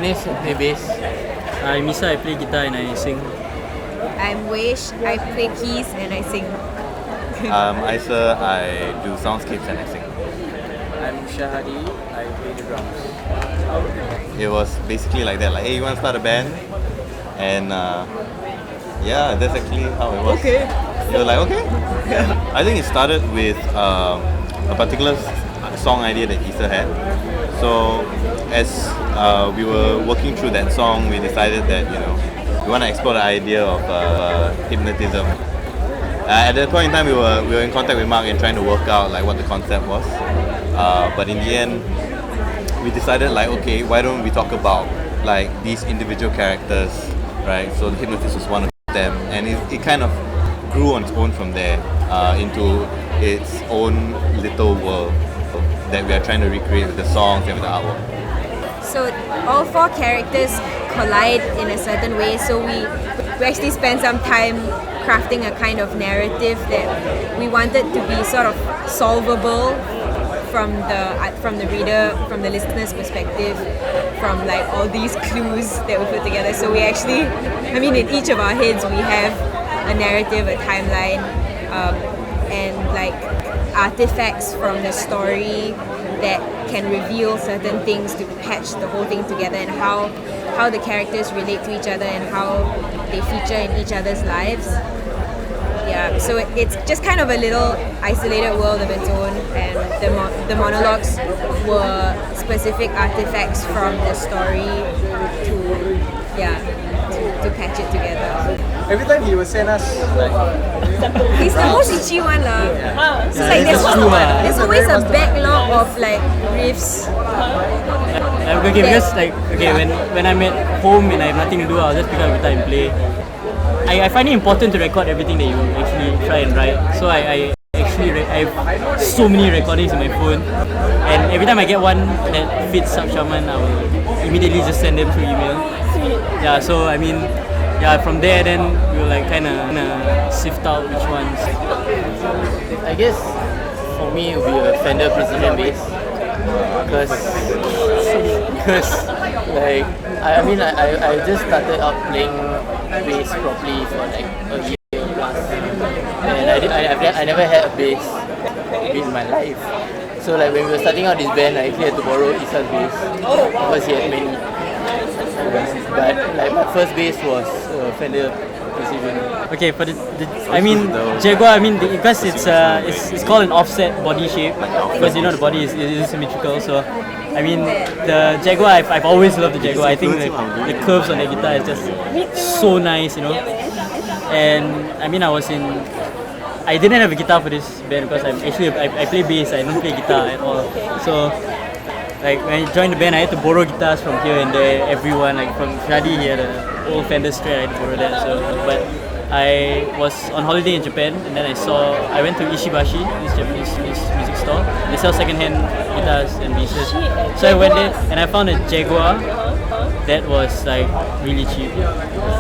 Hanis, I play bass. I'm Misa, I play guitar and I sing. I'm Weish, I play keys and I sing. Isa, I do soundscapes and I sing. I'm Syadie, I play the drums. It was basically like that, like, hey, you want to start a band? And yeah, that's actually how it was. Okay. You were like, okay. I think it started with a particular song idea that Isa had. So as we were working through that song, we decided that, you know, we want to explore the idea of hypnotism. At that point in time, we were in contact with Marc and trying to work out like what the concept was. But in the end, we decided like, okay, why don't we talk about like these individual characters, right? So the hypnotist was one of them, and it kind of grew on its own from there into its own little world that we are trying to recreate with the songs and with the artwork. So all four characters collide in a certain way, so we actually spent some time crafting a kind of narrative that we wanted to be sort of solvable from the reader, from the listener's perspective, from like all these clues that we put together. So we actually, I mean, in each of our heads we have a narrative, a timeline, and like artifacts from the story that can reveal certain things to patch the whole thing together, and how the characters relate to each other and how they feature in each other's lives. Yeah, so it's just kind of a little isolated world of its own, and the monologues were specific artifacts from the story to patch it together. Every time he will send us like He's the most itchy one lah. So like there's always a backlog of like riffs. Okay, because like when I'm at home and I have nothing to do, I'll just pick up guitar and play. I find it important to record everything that you actually try and write. So I have so many recordings in my phone, and every time I get one that fits Sub Shaman, I will immediately just send them through email. Yeah, so I mean, yeah, from there then we will like kind of sift out which ones. I guess for me it would be a Fender Precision bass, because like I just started out playing bass properly for like a year plus, and I never had a bass in my life. So like when we were starting out this band, I actually had to borrow Isa's bass because he had many. But like my first bass was Fender Precision. Okay, for the I mean Jaguar, I mean because it's called an offset body shape, because you know the body is symmetrical. So I mean the Jaguar, I've always loved the Jaguar. I think the curves on the guitar is just so nice, you know. And I mean I didn't have a guitar for this band because I play bass. I don't play guitar at all. So like when I joined the band, I had to borrow guitars from here and there. Everyone, like from Syadie, he had an old Fender Strat. I had to borrow that. So, but I was on holiday in Japan, and then I went to Ishibashi, this Japanese music store. They sell second-hand guitars and basses. So I went there and I found a Jaguar that was like really cheap,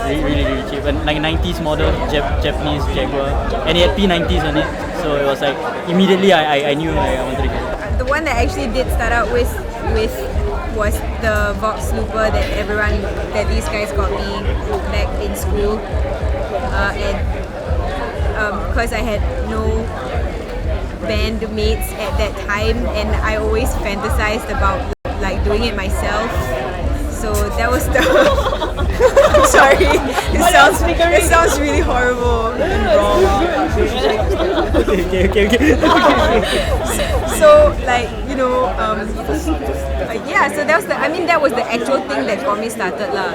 really cheap, and like 90s model Japanese Jaguar, and it had P90s on it. So it was like immediately I knew I wanted to get it. The one that actually did start out with was the Vox Looper that these guys got me back in school, and because I had no bandmates at that time, and I always fantasized about like doing it myself. So that was the I'm sorry, it sounds really horrible and wrong. Okay. So like, you know, yeah, so that was the actual thing that got me started lah,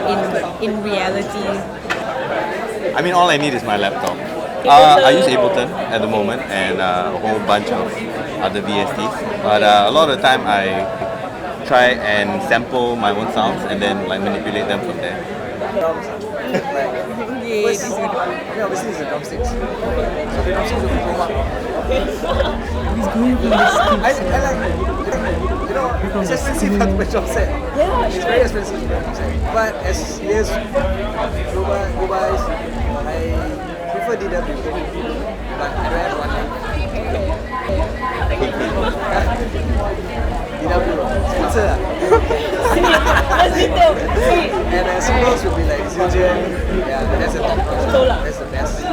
in reality. I mean, all I need is my laptop. I use Ableton at the moment and a whole bunch of other VSTs, but a lot of the time I try and sample my own sounds and then like manipulate them from there. Obviously it's the drumsticks. So the drumsticks will blow up. He's going for this. I like, you know, it's expensive to play drum set. Yeah, it's very expensive. But as years go by, I prefer DW. But I don't have one. DW, sponsor. And singles will be like ZIGGY. Yeah, that's the top one. That's the best.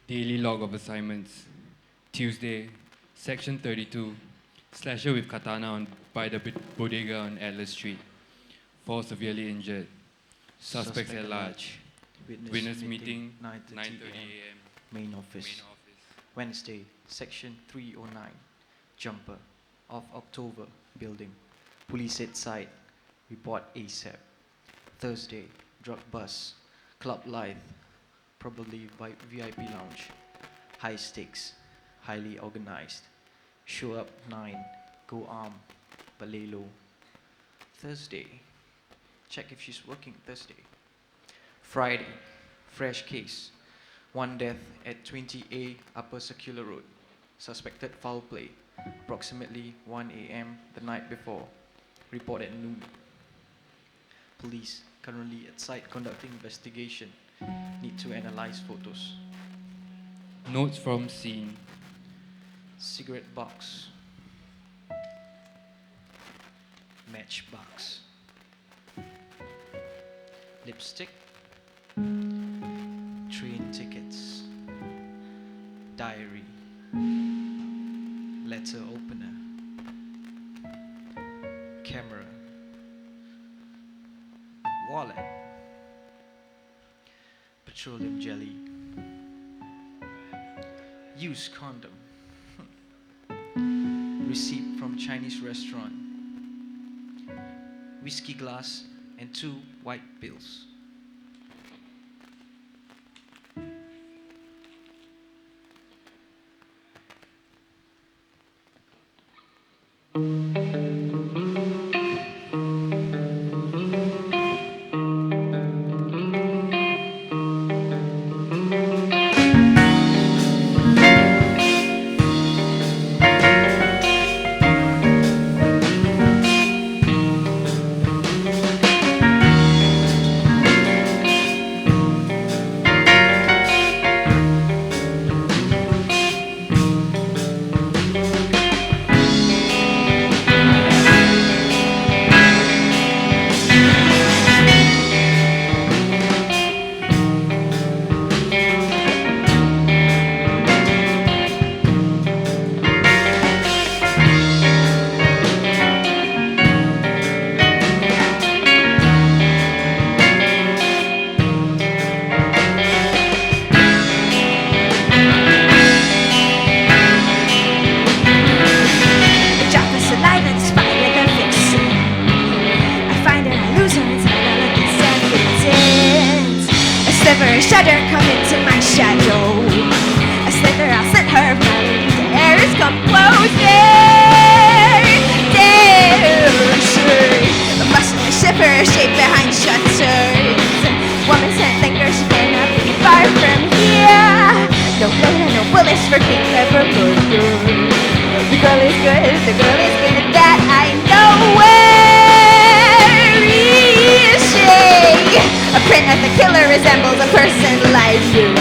Daily log of assignments. Tuesday, section 32. Slasher with katana by the bodega on Atlas Street. 4 severely injured. Suspects at large. Witness meeting 9:30 a.m. Main office. Wednesday, section 309. Jumper of October building. Police at site. Report ASAP. Thursday, drug bus. Club Live. Probably by VIP lounge. High stakes. Highly organized. Show up 9. Go arm. But lay low. Thursday. Check if she's working Thursday. Friday. Fresh case. 1 death at 20A Upper Circular Road. Suspected foul play. Approximately 1 a.m. the night before. Report at noon. Police currently at site conducting investigation. Need to analyze photos. Notes from scene. Cigarette box. Matchbox. Lipstick. Train tickets. Diary. Letter opener. Camera. Wallet. Petroleum jelly. Used condom. Receipt from Chinese restaurant. Whiskey glass and 2 white pills. shudder come into my shadow. I slither, I'll slit her, my air is composing. A bustle and shiver, shape behind shutters. Woman's hand lingers, she cannot be far from here. No blood and no bullets for King Pepper Burger. The girl is good, that I know. Where is she? A print of the killer resembles a person like you.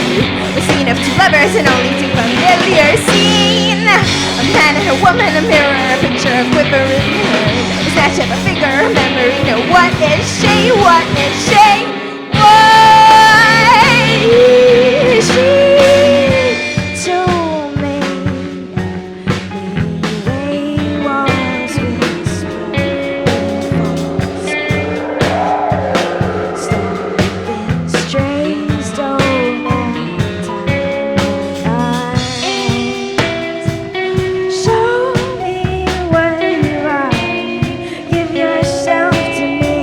A scene of two lovers and only two familiar scene. A man and a woman, a mirror, a picture of quivering hair. A snatch of a figure, a memory. No, what is she? What is she? What is she? Told me he was whispered false. Stolen strays, stolen time. Show me where you are. Give yourself to me.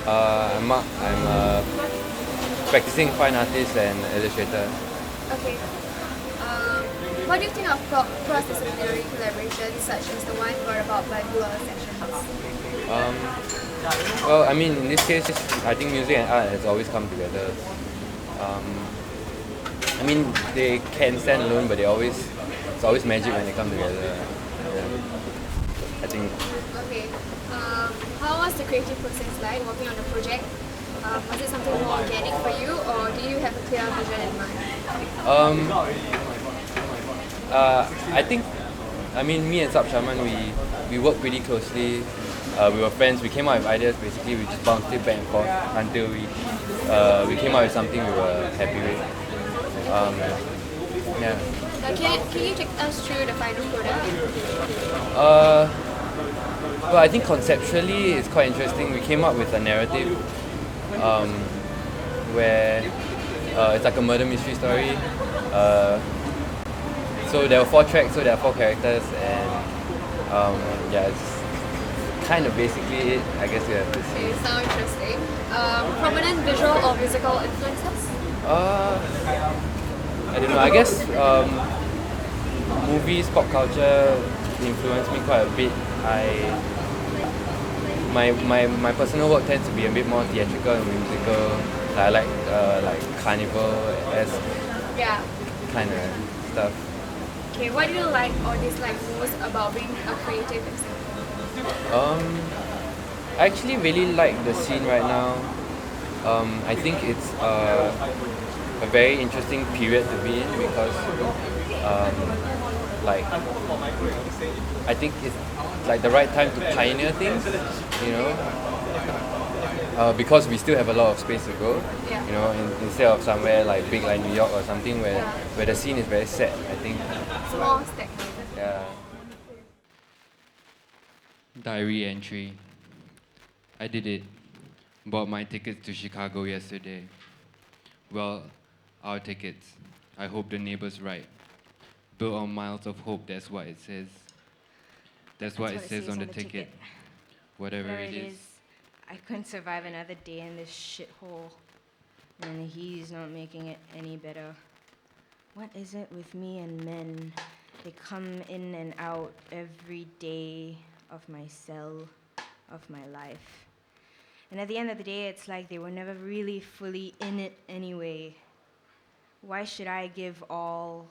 I'm Mark. I'm a practicing fine artist and illustrator. Okay. What do you think of cross-disciplinary collaborations such as the one brought about by Blue Sections? Well, I mean, in this case, I think music and art has always come together. I mean, they can stand alone, but it's always magic when they come together. Yeah. I think. Okay. How was the creative process like working on the project? Was it something more organic for you, or do you have a clear vision in mind? I think, I mean, me and Shaman, we work pretty closely. We were friends. We came out with ideas. Basically, we just bounced it back and forth until we came out with something we were happy with. Yeah. Can you take us through the final product? Well, I think conceptually it's quite interesting. We came up with a narrative where it's like a murder mystery story. So there were 4 tracks, so there are 4 characters, and yeah, it's kind of basically it. I guess you have to see. Okay, sounds interesting. Prominent visual or musical influences? I don't know. I guess movies, pop culture influenced me quite a bit. My personal work tends to be a bit more theatrical and musical. I like carnival-esque kind of stuff. Okay, what do you like or dislike most about being a creative in Singapore? I actually really like the scene right now. I think it's a very interesting period to be in because I think it's like the right time to pioneer things, you know, because we still have a lot of space to go, you know, instead of somewhere like big like New York or something where the scene is very set, I think. It's more stagnated. Yeah. Diary entry. I did it. Bought my tickets to Chicago yesterday. Well, our tickets. I hope the neighbor's right. Built on miles of hope, that's what it says. That's what it says on the ticket. Whatever it is. I couldn't survive another day in this shithole. And he's not making it any better. What is it with me and men? They come in and out every day of my cell, of my life. And at the end of the day, it's like they were never really fully in it anyway. Why should I give all,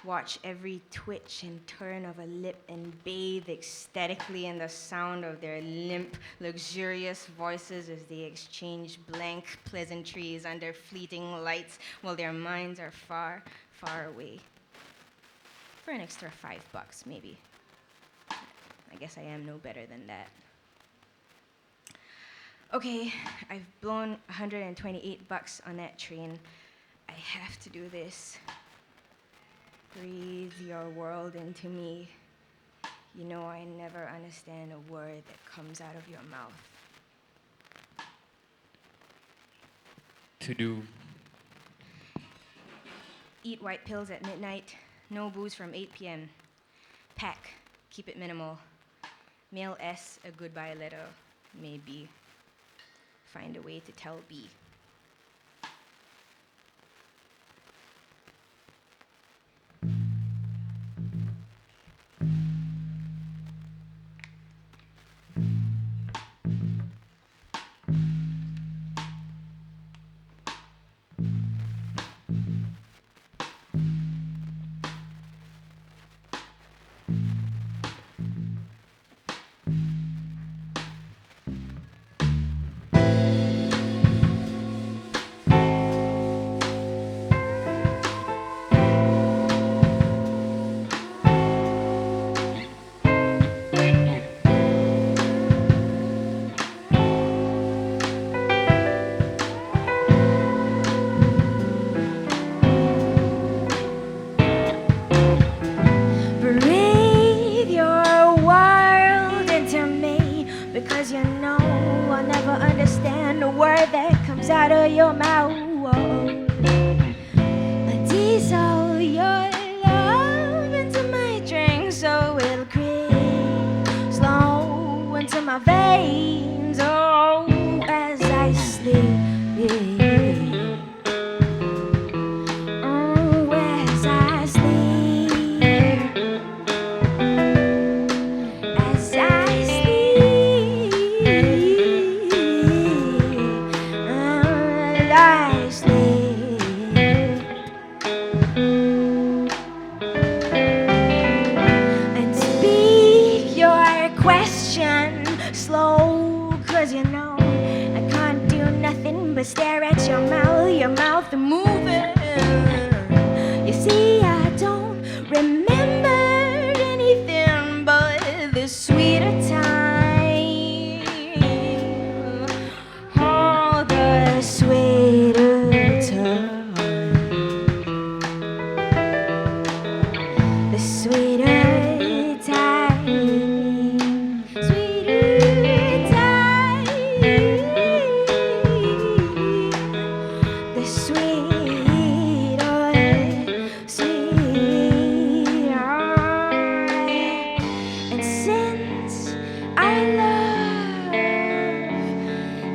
watch every twitch and turn of a lip and bathe ecstatically in the sound of their limp, luxurious voices as they exchange blank pleasantries under fleeting lights while their minds are far, far away? For an extra $5, maybe. I guess I am no better than that. Okay, I've blown $128 on that train. I have to do this. Breathe your world into me. You know I never understand a word that comes out of your mouth. To do. Eat white pills at midnight. No booze from 8 p.m. Pack. Keep it minimal. Mail S a goodbye letter. Maybe. Find a way to tell B. Because you know I'll never understand a word that comes out of your mouth. Diesel your love into my drink so it'll creep slow into my veins. Oh, as nothing but stare at your mouth moving. You see, I don't remember anything but the sweeter time. Oh, the sweeter time. The sweeter time. Sweeter time. The sweeter, sweeter. And since our love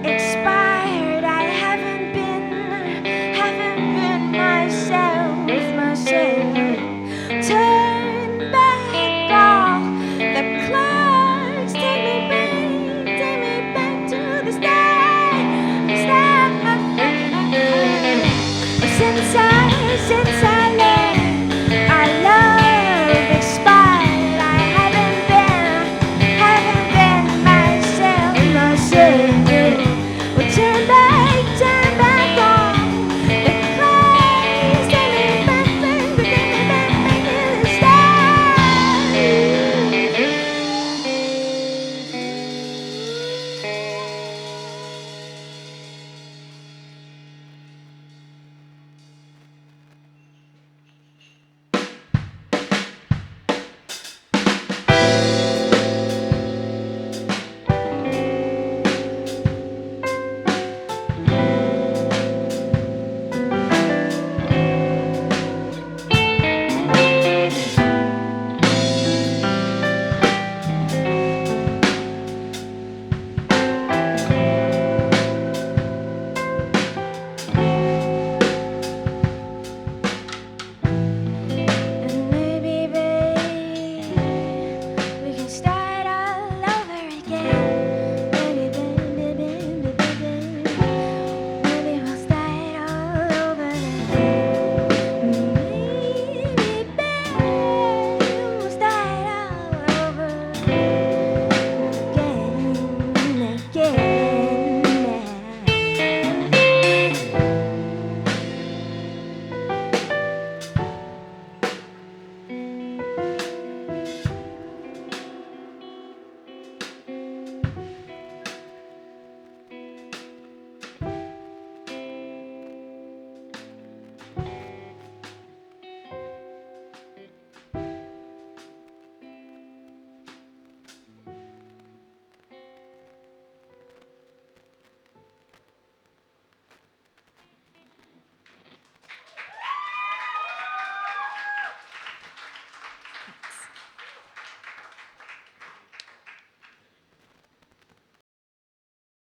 expired, I haven't been myself. Turn back all the clocks. Take me back to the start. Since